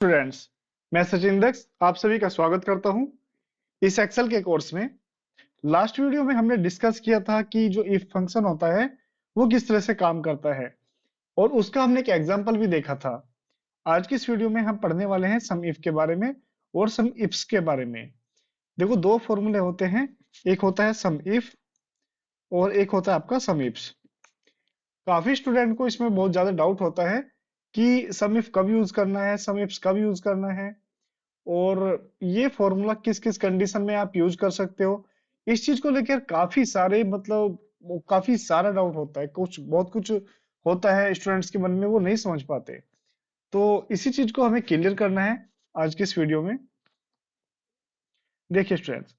Students, मैं सचिन दक्ष आप सभी का स्वागत करता हूं इस एक्सेल के कोर्स में। लास्ट वीडियो में हमने डिस्कस किया था कि जो इफ फंक्शन होता है वो किस तरह से काम करता है और उसका हमने एक एग्जांपल भी देखा था। आज की इस वीडियो में हम पढ़ने वाले हैं सम इफ के बारे में और सम इफ्स के बारे में। देखो, दो फॉर्मूले होते हैं, एक होता है सम इफ और एक होता है आपका सम इफ्स। काफी स्टूडेंट को इसमें बहुत ज्यादा डाउट होता है कि सम इफ कब यूज करना है, सम इफ्स कब यूज करना है और ये फॉर्मूला किस किस कंडीशन में आप यूज कर सकते हो। इस चीज को लेकर काफी सारे काफी सारा डाउट होता है, कुछ बहुत कुछ होता है स्टूडेंट्स के मन में, वो नहीं समझ पाते। तो इसी चीज को हमें क्लियर करना है आज की इस वीडियो में। देखिए स्टूडेंट्स,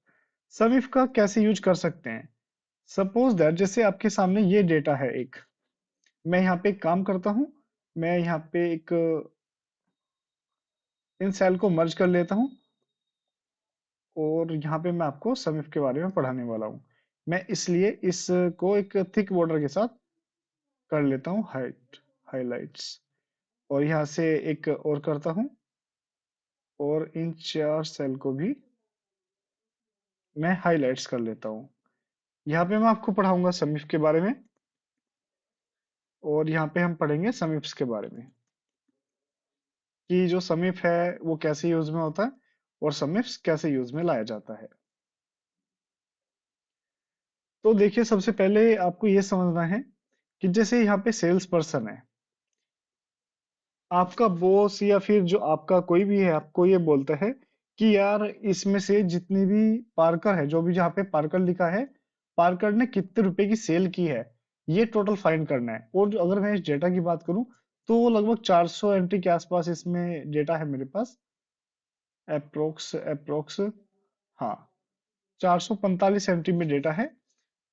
सम इफ का कैसे यूज कर सकते हैं। सपोज दैट जैसे आपके सामने ये डेटा है एक, मैं यहाँ पे एक काम करता हूँ, मैं यहाँ पे एक इन सेल को मर्ज कर लेता हूँ और यहाँ पे मैं आपको सम इफ के बारे में पढ़ाने वाला हूँ। मैं इसलिए इसको एक थिक बॉर्डर के साथ कर लेता हूँ हाइलाइट्स, और यहाँ से एक और करता हूँ और इन चार सेल को भी मैं हाइलाइट्स कर लेता हूँ। यहाँ पे मैं आपको पढ़ाऊंगा सम इफ के बारे में और यहाँ पे हम पढ़ेंगे सम इफ्स के बारे में कि जो सम इफ है वो कैसे यूज में होता है और सम इफ्स कैसे यूज में लाया जाता है। तो देखिए, सबसे पहले आपको ये समझना है कि जैसे यहाँ पे सेल्स पर्सन है, आपका बॉस या फिर जो आपका कोई भी है आपको ये बोलता है कि यार इसमें से जितनी भी पार्कर है, जो भी जहाँ पे पार्कर लिखा है, पार्कर ने कितने रुपए की सेल की है, ये टोटल फाइंड करना है। और अगर मैं इस डेटा की बात करूं तो वो लगभग 400 एंट्री के आसपास इसमें डेटा है मेरे पास, अप्रोक्स अप्रोक्स, हाँ, 445 एंट्री में डेटा है।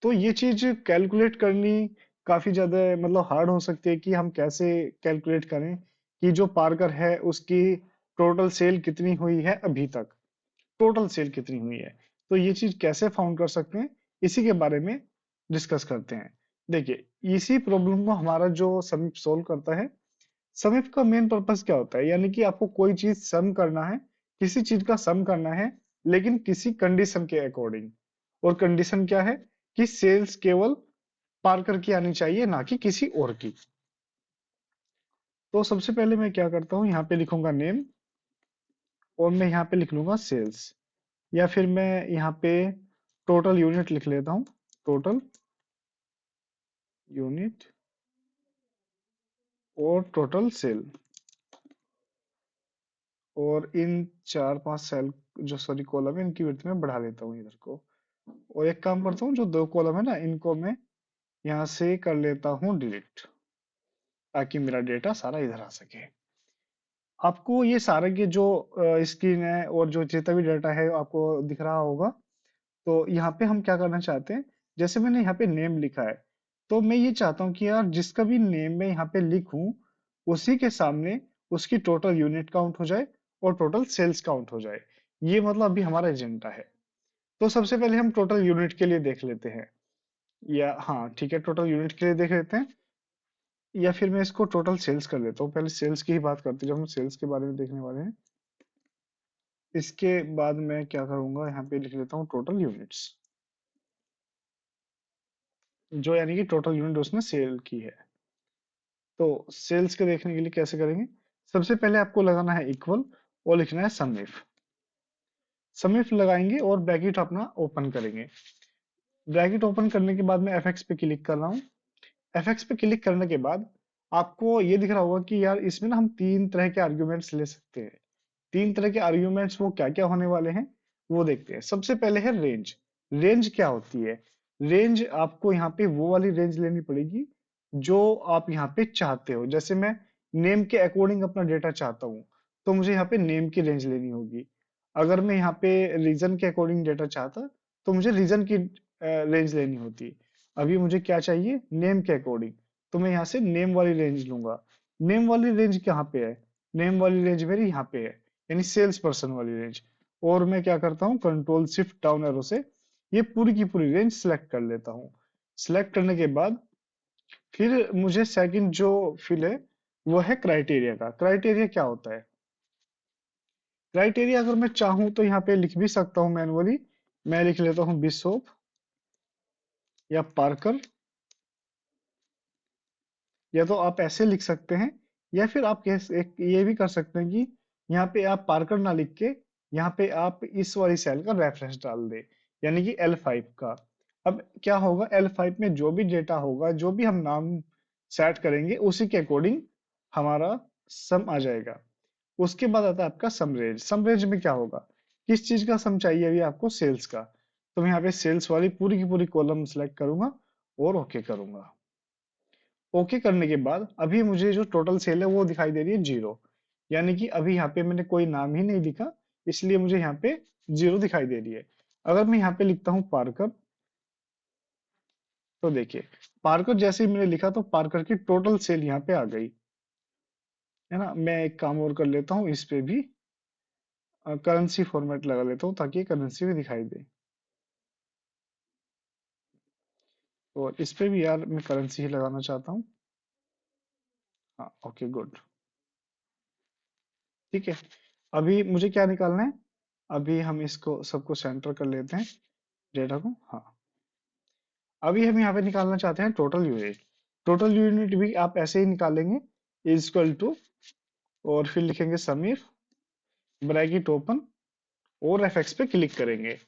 तो ये चीज कैलकुलेट करनी काफी ज्यादा हार्ड हो सकती है कि हम कैसे कैलकुलेट करें कि जो पार्कर है उसकी टोटल सेल कितनी हुई है अभी तक, टोटल सेल कितनी हुई है। तो ये चीज कैसे फाउंड कर सकते हैं, इसी के बारे में डिस्कस करते हैं। देखिए, इसी प्रॉब्लम को हमारा जो समीप सोल्व करता है। समीप का मेन पर्पस क्या होता है, यानी कि आपको कोई चीज सम करना है, किसी चीज का सम करना है लेकिन किसी कंडीशन के अकॉर्डिंग। और कंडीशन क्या है कि सेल्स केवल पार्कर की आनी चाहिए, ना कि किसी और की। तो सबसे पहले मैं क्या करता हूँ, यहाँ पे लिखूंगा नेम और मैं यहाँ पे लिख लूंगा सेल्स, या फिर मैं यहाँ पे टोटल यूनिट लिख लेता हूँ, टोटल यूनिट और टोटल सेल। और इन चार पांच सेल, जो सॉरी कॉलम है, इनकी विड्थ में बढ़ा लेता हूँ इधर को। और एक काम करता हूँ, जो दो कॉलम है ना, इनको मैं यहाँ से कर लेता हूँ डिलीट, ताकि मेरा डेटा सारा इधर आ सके। आपको ये सारे के जो स्क्रीन है और जो जितना भी डाटा है आपको दिख रहा होगा। तो यहाँ पे हम क्या करना चाहते हैं, जैसे मैंने यहाँ पे नेम लिखा है, तो मैं ये चाहता हूँ कि यार जिसका भी नेम मैं यहाँ पे लिखूं, उसी के सामने उसकी टोटल यूनिट काउंट हो जाए और टोटल सेल्स काउंट हो जाए। ये अभी हमारा एजेंडा है। तो सबसे पहले हम टोटल यूनिट के लिए देख लेते हैं, या हाँ ठीक है, टोटल यूनिट के लिए देख लेते हैं, या फिर मैं इसको टोटल सेल्स कर लेता हूँ। पहले सेल्स की ही बात करते हैं, जब हम सेल्स के बारे में देखने वाले हैं। इसके बाद मैं क्या करूंगा, यहाँ पे लिख लेता हूँ टोटल यूनिट्स, जो यानी कि टोटल यूनिट उसने सेल की है। तो सेल्स के देखने के लिए कैसे करेंगे, सबसे पहले आपको लगाना है इक्वल और लिखना है सम इफ। सम इफ लगाएंगे और ब्रैकेट अपना ओपन करेंगे। ब्रैकेट ओपन करने के बाद मैं एफ पे क्लिक कर रहा हूँ। एफ पे क्लिक करने के बाद आपको ये दिख रहा होगा कि यार इसमें ना हम तीन तरह के आर्ग्यूमेंट्स ले सकते हैं। तीन तरह के आर्ग्यूमेंट्स वो क्या क्या होने वाले हैं वो देखते हैं। सबसे पहले है रेंज। रेंज क्या होती है, रेंज आपको यहाँ पे वो वाली रेंज लेनी पड़ेगी जो आप यहाँ पे चाहते हो। जैसे मैं नेम के अकॉर्डिंग अपना डेटा चाहता हूँ, तो मुझे यहाँ पे नेम की रेंज लेनी होगी। अगर मैं यहाँ पे रीजन के अकॉर्डिंग डेटा चाहता, तो मुझे रीजन की रेंज लेनी होती। अभी मुझे क्या चाहिए, नेम के अकॉर्डिंग, तो मैं यहाँ से नेम वाली रेंज लूंगा। नेम वाली रेंज कहाँ पे है, नेम वाली रेंज मेरी यहाँ पे है, यानी सेल्स पर्सन वाली रेंज। और मैं क्या करता हूँ, कंट्रोल शिफ्ट डाउन एरो से ये पूरी की पूरी रेंज सेलेक्ट कर लेता हूँ। सेलेक्ट करने के बाद फिर मुझे सेकंड जो फिल है वो है क्राइटेरिया का। क्राइटेरिया क्या होता है, क्राइटेरिया अगर मैं चाहूँ तो यहाँ पे लिख भी सकता हूँ मैनुअली। मैं लिख लेता हूँ बिशॉप या पार्कर, या तो आप ऐसे लिख सकते हैं, या फिर आप एक ये भी कर सकते हैं कि यहाँ पे आप पार्कर ना लिख के यहाँ पे आप इस वाली सेल का रेफरेंस डाल दें, यानी कि L5 का। अब क्या होगा, L5 में जो भी डेटा होगा, जो भी हम नाम सेट करेंगे, उसी के अकॉर्डिंग हमारा सम आ जाएगा। उसके बाद आता है आपका सम रेंज। सम रेंज में क्या होगा, किस चीज का सम चाहिए अभी आपको, सेल्स का। तो मैं यहाँ पे सेल्स वाली पूरी की पूरी कॉलम सेलेक्ट करूंगा और ओके करूंगा। ओके करने के बाद अभी मुझे जो टोटल सेल है वो दिखाई दे रही है 0, यानी कि अभी यहाँ पे मैंने कोई नाम ही नहीं लिखा, इसलिए मुझे यहाँ पे 0 दिखाई दे रही है। अगर मैं यहाँ पे लिखता हूँ पार्कर, तो देखिए पार्कर जैसे ही मैंने लिखा तो पार्कर की टोटल सेल यहाँ पे आ गई, है ना। मैं एक काम और कर लेता हूँ, इस पे भी करेंसी फॉर्मेट लगा लेता हूँ ताकि करेंसी भी दिखाई दे। और इस पे भी यार मैं करेंसी ही लगाना चाहता हूँ। हाँ ओके गुड, ठीक है। अभी मुझे क्या निकालना है, अभी हम इसको सबको सेंटर कर लेते हैं, डेटा को। हाँ, अभी हम यहाँ पे निकालना चाहते हैं टोटल यूनिट। टोटल यूनिट भी आप ऐसे ही निकालेंगे, इज इक्वल टू, और फिर लिखेंगे समीर, ब्रैकेट ओपन, और एफएक्स पे क्लिक करेंगे।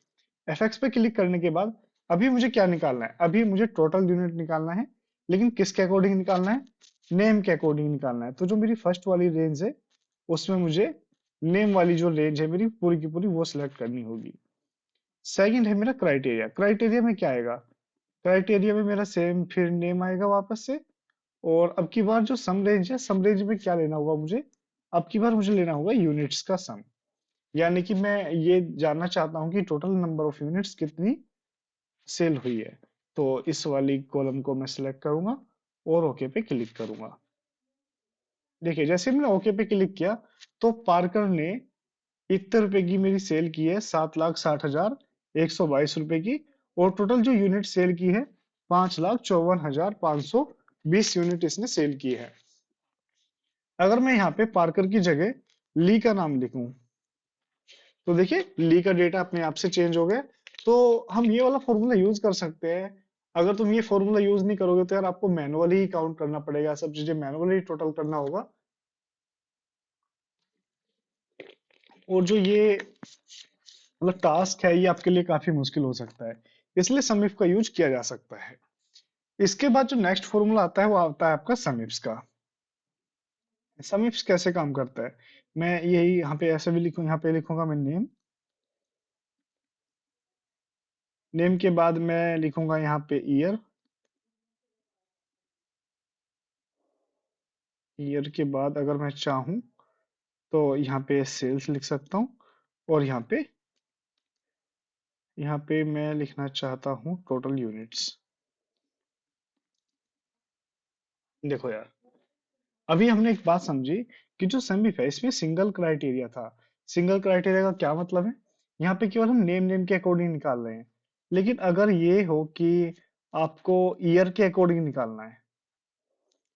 एफएक्स पे क्लिक करने के बाद अभी मुझे क्या निकालना है, अभी मुझे टोटल यूनिट निकालना है, लेकिन किसके अकॉर्डिंग निकालना है, नेम के अकॉर्डिंग निकालना है। तो जो मेरी फर्स्ट वाली रेंज है, उसमें मुझे नेम वाली जो रेंज है मेरी पूरी की पूरी, वो सिलेक्ट करनी होगी। सेकंड है मेरा क्राइटेरिया। क्राइटेरिया में क्या आएगा, क्राइटेरिया में मेरा सेम फिर नेम आएगा वापस से। और अब की बार जो सम रेंज है, सम रेंज में क्या लेना होगा मुझे, अब की बार मुझे लेना होगा यूनिट्स का सम। यानी कि मैं ये जानना चाहता हूँ कि टोटल नंबर ऑफ यूनिट्स कितनी सेल हुई है। तो इस वाली कॉलम को मैं सिलेक्ट करूंगा और ओके पे क्लिक करूंगा। देखिए जैसे मैंने ओके पे क्लिक किया, तो पार्कर ने इतने रुपए की मेरी सेल की है, 7,60,122 रुपए की। और टोटल जो यूनिट सेल की है, 5,54,520 यूनिट इसने सेल की है। अगर मैं यहाँ पे पार्कर की जगह ली का नाम लिखूं, तो देखिए ली का डेटा अपने आप से चेंज हो गया। तो हम ये वाला फॉर्मूला यूज कर सकते हैं। अगर तुम ये फॉर्मूला यूज नहीं करोगे तो यार आपको मैनुअली काउंट करना पड़ेगा, सब चीजें मैनुअली टोटल करना होगा। और जो ये मतलब टास्क है, ये आपके लिए काफी मुश्किल हो सकता है, इसलिए समीफ का यूज किया जा सकता है। इसके बाद जो नेक्स्ट फॉर्मूला आता है वो आता है आपका समीप्स का। समीप्स कैसे काम करता है, मैं यही यहाँ पे ऐसे भी लिखूं, यहाँ पे लिखूंगा मैं नेम। नेम के बाद मैं लिखूंगा यहाँ पे ईयर। ईयर के बाद अगर मैं चाहूँ तो यहाँ पे सेल्स लिख सकता हूँ। और यहाँ पे मैं लिखना चाहता हूँ टोटल यूनिट्स। देखो यार, अभी हमने एक बात समझी कि जो समीप है इसमें सिंगल क्राइटेरिया था। सिंगल क्राइटेरिया का क्या मतलब है, यहाँ पे केवल हम नेम नेम के अकॉर्डिंग निकाल रहे हैं। लेकिन अगर ये हो कि आपको ईयर के अकॉर्डिंग निकालना है,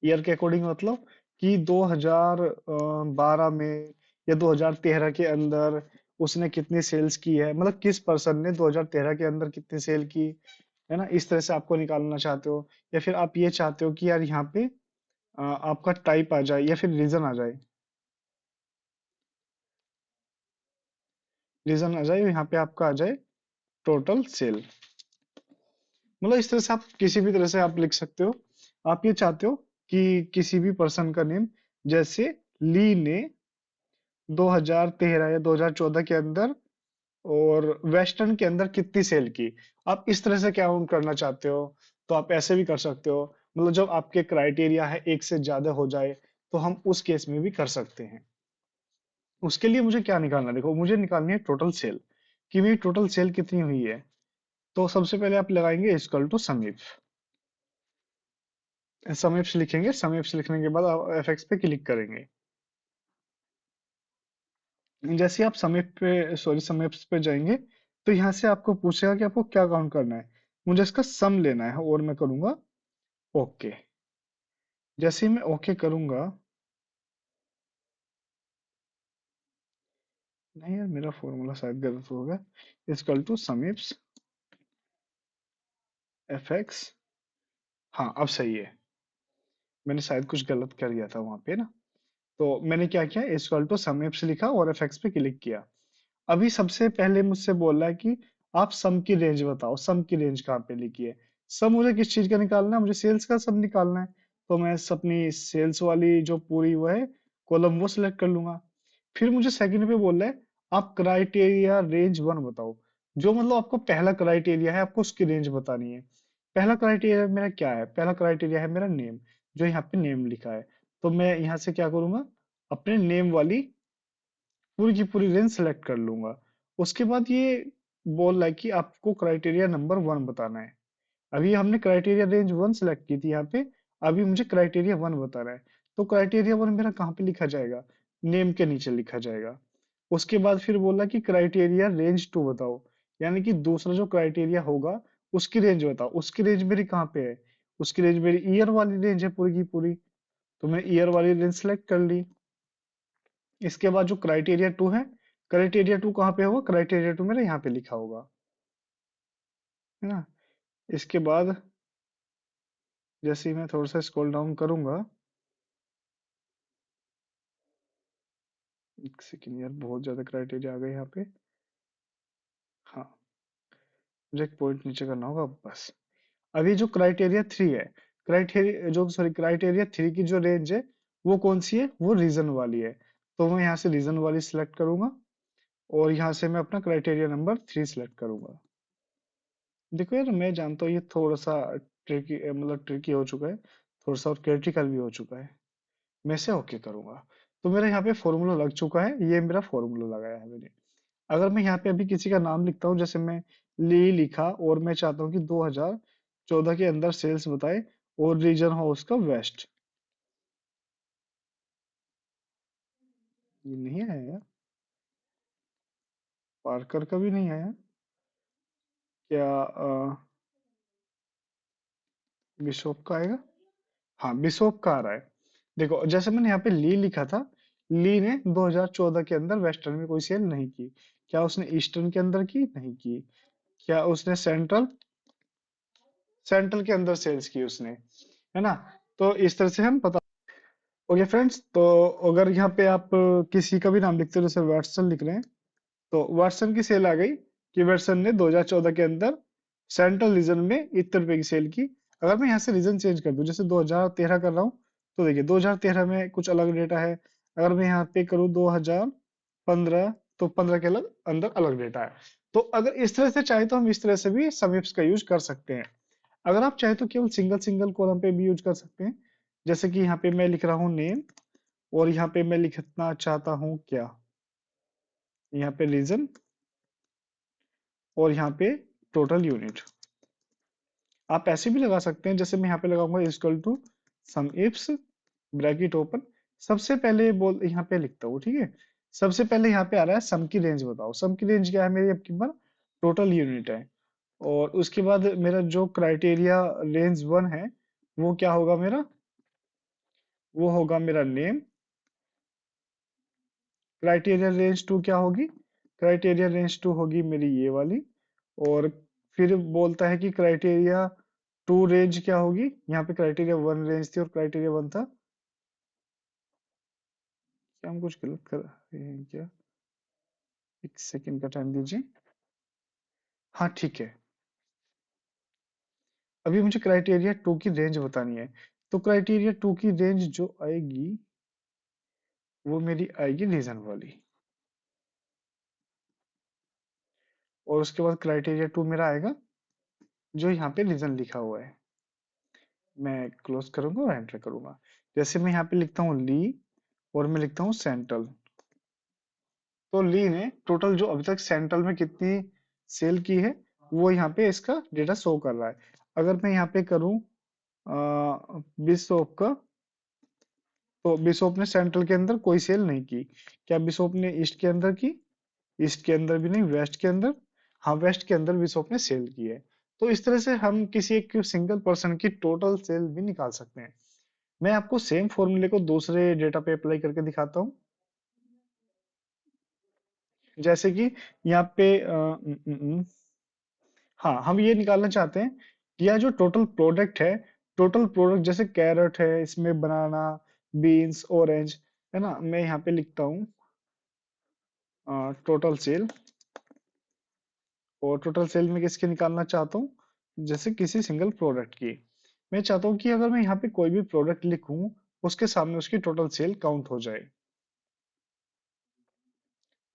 ईयर के अकॉर्डिंग मतलब कि 2012 में या 2013 के अंदर उसने कितनी सेल्स की है, मतलब किस पर्सन ने 2013 के अंदर कितनी सेल की, है ना। इस तरह से आपको निकालना चाहते हो, या फिर आप ये चाहते हो कि यार यहाँ पे आपका टाइप आ जाए या फिर रीजन आ जाए, रीजन आ जाए यहाँ पे आपका आ जाए टोटल सेल। मतलब इस तरह से आप किसी भी तरह से आप लिख सकते हो। आप ये चाहते हो कि किसी भी पर्सन का नेम, जैसे ली ने 2013 या 2014 के अंदर और वेस्टर्न के अंदर कितनी सेल की, आप इस तरह से काउंट करना चाहते हो, तो आप ऐसे भी कर सकते हो। मतलब जब आपके क्राइटेरिया है एक से ज्यादा हो जाए, तो हम उस केस में भी कर सकते हैं। उसके लिए मुझे क्या निकालना है? देखो मुझे निकालनी है टोटल सेल, कि मेरी टोटल सेल कितनी हुई है। तो सबसे पहले आप लगाएंगे इक्वल टू समीप। समीप्स लिखेंगे, समीप्स लिखने के बाद आप एफएक्स पे क्लिक करेंगे। जैसे ही आप समीप पे सॉरी समीप्स पे जाएंगे, तो यहाँ से आपको पूछेगा कि आपको क्या काउंट करना है। मुझे इसका सम लेना है और मैं करूंगा ओके। जैसे ही मैं ओके करूंगा, नहीं यार, मेरा फॉर्मूला शायद गलत होगा। इक्वल टू समीप्स एफ एक्स। हाँ अब सही है। मैंने शायद कुछ गलत कर दिया था वहां पे ना। तो मैंने क्या किया, इक्वल टू समीप्स लिखा और एफ एक्स पे क्लिक किया। अभी सबसे पहले मुझसे बोल रहा है कि आप सम की रेंज बताओ, सम की रेंज कहाँ पे लिखी है। सम मुझे किस चीज का निकालना है, मुझे सेल्स का सम निकालना है। तो मैं अपनी सेल्स वाली जो पूरी वो है कॉलम वो सिलेक्ट कर लूंगा। फिर मुझे सेकंड पे बोल रहा है आप क्राइटेरिया रेंज वन बताओ। जो मतलब आपको पहला क्राइटेरिया है आपको उसकी रेंज बतानी है। पहला क्राइटेरिया मेरा क्या है, पहला क्राइटेरिया है मेरा नेम। जो यहाँ पे नेम लिखा है, तो मैं यहाँ से क्या करूंगा, अपने नेम वाली पूरी की पूरी रेंज सेलेक्ट कर लूंगा। उसके बाद ये बोल रहा है कि आपको क्राइटेरिया नंबर वन बताना है। अभी हमने क्राइटेरिया रेंज वन सेलेक्ट की थी यहाँ पे। अभी मुझे क्राइटेरिया वन बता रहा है। तो क्राइटेरिया वन मेरा कहाँ पे लिखा जाएगा, नेम के नीचे लिखा जाएगा। उसके बाद फिर बोला कि क्राइटेरिया रेंज टू बताओ, यानी कि दूसरा जो क्राइटेरिया होगा उसकी रेंज बताओ। उसकी रेंज मेरी कहाँ पे है, उसकी रेंज मेरी ईयर वाली रेंज है पूरी की पूरी। तो मैं ईयर वाली रेंज सेलेक्ट कर ली। इसके बाद जो क्राइटेरिया टू है, क्राइटेरिया टू कहाँ पे होगा, क्राइटेरिया टू मेरा यहाँ पे लिखा होगा, है ना। इसके बाद जैसे ही मैं थोड़ा सा स्क्रॉल डाउन करूंगा, एक सेकेंड यार, बहुत ज्यादा क्राइटेरिया आ गए यहाँ पे। हाँ, मुझे एक पॉइंट नीचे करना होगा बस। अभी जो क्राइटेरिया थ्री है, क्राइटेरिया जो सॉरी क्राइटेरिया थ्री की जो रेंज है वो कौन सी है, वो रीजन वाली है। तो मैं यहाँ से रीजन वाली सिलेक्ट करूंगा और यहाँ से मैं अपना क्राइटेरिया नंबर थ्री सिलेक्ट करूंगा। देखो यार, मैं जानता हूँ ये थोड़ा सा ट्रिकी, मतलब ट्रिकी हो चुका है, थोड़ा सा और क्रिटिकल भी हो चुका है। मैं इसे ओके करूंगा। तो मेरा यहाँ पे फॉर्मूला लग चुका है, ये मेरा फॉर्मूला लगाया है मैंने। अगर मैं यहाँ पे अभी किसी का नाम लिखता हूँ, जैसे मैं ली लिखा और मैं चाहता हूँ कि 2014 के अंदर सेल्स बताए और रीजन हो उसका वेस्ट। ये नहीं आया यार, पार्कर का भी नहीं आया क्या, बिशॉप का आएगा। हाँ बिशॉप का आ रहा है। देखो जैसे मैंने यहाँ पे ली लिखा था, ली ने 2014 के अंदर वेस्टर्न में कोई सेल नहीं की। क्या उसने ईस्टर्न के अंदर की, नहीं की। क्या उसने सेंट्रल, सेंट्रल के अंदर सेल्स की उसने, है ना। तो इस तरह से हम पता। ओके फ्रेंड्स, तो अगर यहाँ पे आप किसी का भी नाम लिखते हो, जैसे वाटसन लिख रहे हैं, तो वाटसन की सेल आ गई कि वाटसन ने 2014 के अंदर सेंट्रल रीजन में इतने रुपए की सेल की। अगर मैं यहाँ से रीजन चेंज कर दूं, जैसे 2013 कर रहा हूँ, तो देखिए 2013 में कुछ अलग डेटा है। अगर मैं यहाँ पे करूँ 2015, तो 15 के अलग अंदर अलग डेटा है। तो अगर इस तरह से चाहे तो हम इस तरह से भी समीप्स का यूज कर सकते हैं। अगर आप चाहे तो केवल सिंगल सिंगल कॉलम पे भी यूज कर सकते हैं। जैसे कि यहाँ पे मैं लिख रहा हूँ नेम, और यहाँ पे मैं लिखना चाहता हूँ क्या, यहाँ पे रीजन, और यहाँ पे टोटल यूनिट। आप ऐसे भी लगा सकते हैं, जैसे मैं यहाँ पे लगाऊंगा equal to sumifs bracket open. सबसे पहले बोल यहाँ पे लिखता हूँ, ठीक है। सबसे पहले यहाँ पे आ रहा है सम की रेंज बताओ। सम की रेंज क्या है मेरी, अब की बार टोटल यूनिट है। और उसके बाद मेरा जो क्राइटेरिया रेंज वन है वो क्या होगा मेरा, वो होगा मेरा नेम। क्राइटेरिया रेंज टू क्या होगी, क्राइटेरिया रेंज टू होगी मेरी ये वाली। और फिर बोलता है कि क्राइटेरिया टू रेंज क्या होगी, यहाँ पे क्राइटेरिया वन रेंज थी और क्राइटेरिया वन था। क्या हम कुछ गलत कर रहे हैं क्या, एक सेकंड का टाइम दीजिए। हाँ ठीक है। अभी मुझे क्राइटेरिया टू की रेंज बतानी है। तो क्राइटेरिया टू की रेंज जो आएगी वो मेरी आएगी रीजन वाली। और उसके बाद क्राइटेरिया टू मेरा आएगा जो यहाँ पे रीजन लिखा हुआ है। मैं क्लोज करूंगा और एंटर करूंगा। जैसे मैं यहाँ पे लिखता हूँ ली और मैं लिखता हूँ सेंट्रल, तो ली ने टोटल जो अभी तक सेंट्रल में कितनी सेल की है वो यहाँ पे इसका डेटा शो कर रहा है। अगर मैं यहाँ पे करूँ बिशॉप का, तो बिशॉप ने सेंट्रल के अंदर कोई सेल नहीं की। क्या बिशॉप ने ईस्ट के अंदर की, ईस्ट के अंदर भी नहीं, वेस्ट के अंदर, हाँ वेस्ट के अंदर बिशॉप ने सेल की है। तो इस तरह से हम किसी एक सिंगल पर्सन की टोटल सेल भी निकाल सकते हैं। मैं आपको सेम फॉर्मूले को दूसरे डेटा पे अप्लाई करके दिखाता हूँ। जैसे कि यहाँ पे हाँ, हम ये निकालना चाहते हैं कि यह जो टोटल प्रोडक्ट है, टोटल प्रोडक्ट जैसे कैरेट है, इसमें बनाना, बीन्स, ऑरेंज, है ना। मैं यहाँ पे लिखता हूँ टोटल सेल। और टोटल सेल में किसके निकालना चाहता हूँ, जैसे किसी सिंगल प्रोडक्ट की। मैं चाहता हूँ कि अगर मैं यहाँ पे कोई भी प्रोडक्ट लिखूं, उसके सामने उसकी टोटल सेल काउंट हो जाए।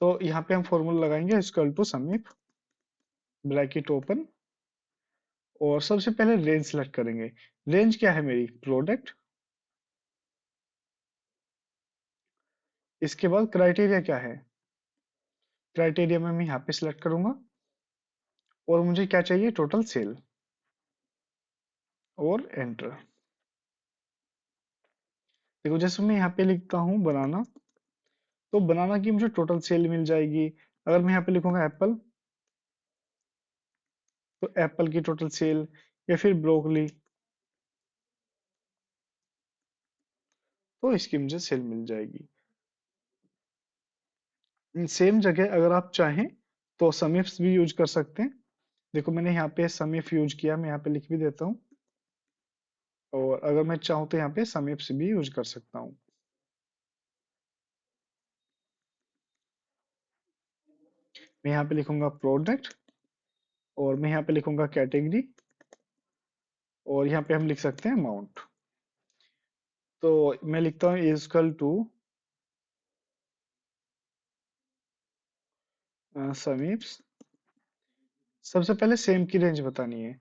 तो यहाँ पे हम फॉर्मूला लगाएंगे equal to sumif, bracket open, और सबसे पहले रेंज सेलेक्ट करेंगे। रेंज क्या है मेरी, प्रोडक्ट। इसके बाद क्राइटेरिया क्या है, क्राइटेरिया में मैं यहाँ पे सिलेक्ट करूंगा, और मुझे क्या चाहिए, टोटल सेल, और एंटर। देखो जैसे मैं यहाँ पे लिखता हूँ बनाना, तो बनाना की मुझे टोटल सेल मिल जाएगी। अगर मैं यहाँ पे लिखूंगा एप्पल, तो एप्पल की टोटल सेल, या फिर ब्रोकली, तो इसकी मुझे सेल मिल जाएगी। सेम जगह अगर आप चाहें तो समीप्स भी यूज कर सकते हैं। देखो मैंने यहाँ पे समीप यूज किया, मैं यहाँ पे लिख भी देता हूँ। और अगर मैं चाहूँ तो यहाँ पे समीप्स भी यूज कर सकता हूँ। मैं यहाँ पे लिखूंगा प्रोडक्ट, और मैं यहाँ पे लिखूंगा कैटेगरी, और यहाँ पे हम लिख सकते हैं अमाउंट। तो मैं लिखता हूँ इक्वल टू समीप्स। सबसे पहले सेम की रेंज बतानी है।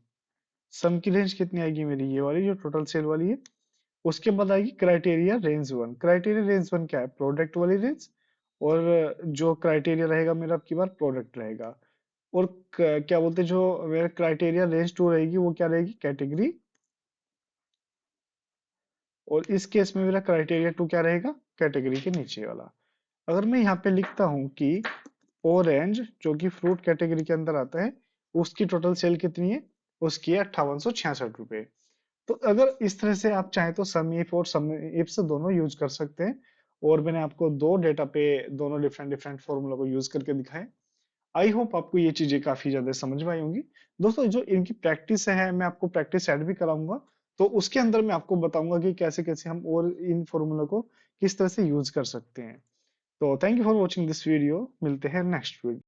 सम की रेंज कितनी आएगी मेरी, ये वाली जो टोटल सेल वाली है। उसके बाद आएगी criteria range one. Criteria range one क्या है, प्रोडक्ट वाली रेंज। और जो क्राइटेरिया रहेगा मेरा अब की बार प्रोडक्ट रहेगा। और क्या बोलते हैं, जो मेरा क्राइटेरिया रेंज टू रहेगी वो क्या रहेगी, कैटेगरी। और इस केस में मेरा क्राइटेरिया टू क्या रहेगा, कैटेगरी के नीचे वाला। अगर मैं यहाँ पे लिखता हूँ कि ऑरेंज जो कि फ्रूट कैटेगरी के अंदर आता है, उसकी टोटल सेल कितनी है, उसकी है 5866 रुपए। तो अगर इस तरह से आप चाहें तो सम इफ और सम इफ से दोनों यूज कर सकते हैं। और मैंने आपको दो डेटा पे दोनों डिफरेंट डिफरेंट फॉर्मूला को यूज करके दिखाए। आई होप आपको ये चीजें काफी ज्यादा समझ में आई होंगी। दोस्तों जो इनकी प्रैक्टिस है, मैं आपको प्रैक्टिस ऐड भी कराऊंगा। तो उसके अंदर मैं आपको बताऊंगा कि कैसे कैसे हम और इन फॉर्मूला को किस तरह से यूज कर सकते हैं। तो thank you for watching this video, मिलते हैं नेक्स्ट वीडियो।